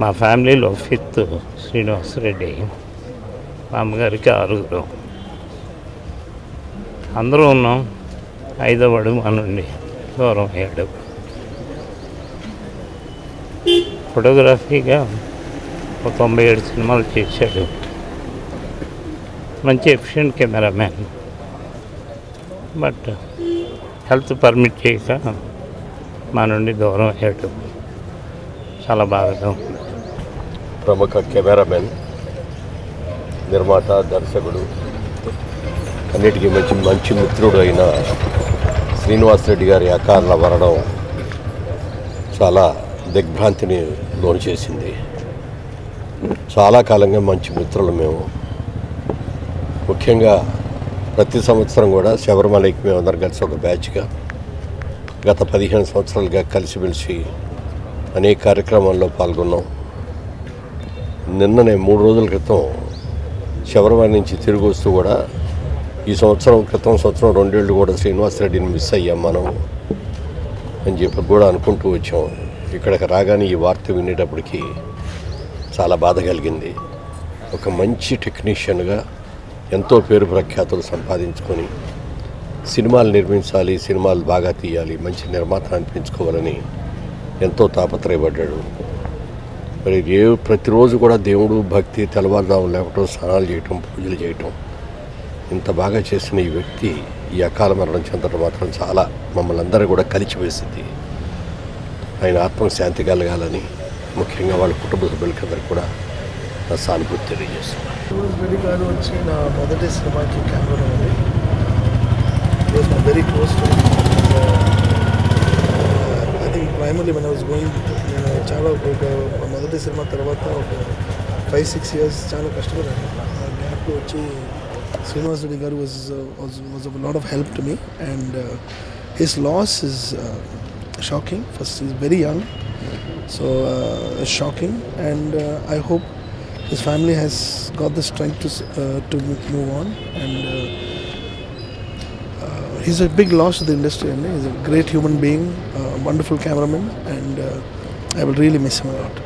మా ఫ్యామిలీలో ఫిఫ్త్ శ్రీనివాస్ రెడ్డి, మా అమ్మగారికి 6. అందరూ ఉన్నాం. 5వ మా నుండి దూరం అయ్యాడు. ఫోటోగ్రఫీగా ఒక 97 సినిమాలు చేశాడు. మంచి efficient cameraman. But health permit చేయక మా నుండి దూరం అయ్యాడు. చాలా బాధగా ఉంది. ప్రముఖ కెమెరామెన్, నిర్మాత, దర్శకుడు, అన్నిటికీ మంచి మిత్రుడు అయిన శ్రీనివాస్ రెడ్డి గారి అకాల మరణం చాలా దిగ్భ్రాంతిని లోను చేసింది. చాలా కాలంగా మంచి మిత్రులు మేము. ముఖ్యంగా ప్రతి సంవత్సరం కూడా శబరిమలైకి మేమందరం కలిసి ఒక బ్యాచ్గా గత 15 సంవత్సరాలుగా కలిసిమెలిసి అనేక కార్యక్రమాల్లో పాల్గొన్నాం. నిన్ననే 3 రోజుల క్రితం శబరిమల నుంచి తిరిగి వస్తూ కూడా ఈ సంవత్సరం 2 ఏళ్ళు కూడా శ్రీనివాస్ రెడ్డిని మిస్ అయ్యాం మనం అని చెప్పి కూడా అనుకుంటూ వచ్చాం. ఇక్కడికి రాగానే ఈ వార్త వినేటప్పటికీ చాలా బాధ కలిగింది. ఒక మంచి టెక్నీషియన్గా ఎంతో పేరు ప్రఖ్యాతులు సంపాదించుకొని సినిమాలు నిర్మించాలి, సినిమాలు బాగా తీయాలి, మంచి నిర్మాత అనిపించుకోవాలని ఎంతో తాపత్రయపడ్డాడు. మరి ప్రతిరోజు కూడా దేవుడు, భక్తి, తెల్లవారుజామున లేవటం, స్నానాలు చేయటం, పూజలు చేయటం, ఇంత బాగా చేసిన ఈ వ్యక్తి ఈ అకాల మరణం చెందడం మాత్రం చాలా మమ్మల్ని అందరూ కూడా కలిచివేసింది. ఆయన ఆత్మకు శాంతి కలగాలని ముఖ్యంగా వాళ్ళ కుటుంబ సభ్యులకందరికీ కూడా నా సానుభూతి తెలియజేస్తున్నాను. రెడ్డి గారు వచ్చి నా మొదటి సినిమాకి కెమెరా ఉంది. Very close to I think primarily when I was going నేను చాలా మొదటి సినిమా తర్వాత ఒక 5-6 years చాలా కష్టపడ్డాను. ఆ గ్యాప్లో వచ్చి శ్రీనివాస్ రెడ్డి గారు was of a lot of help to me, and his loss is shocking. First, he's very young, so it's shocking, and I hope his family has got the strength to move on, and he's a big loss to the industry, and he's a great human being, a wonderful cameraman, and I will really miss him a lot.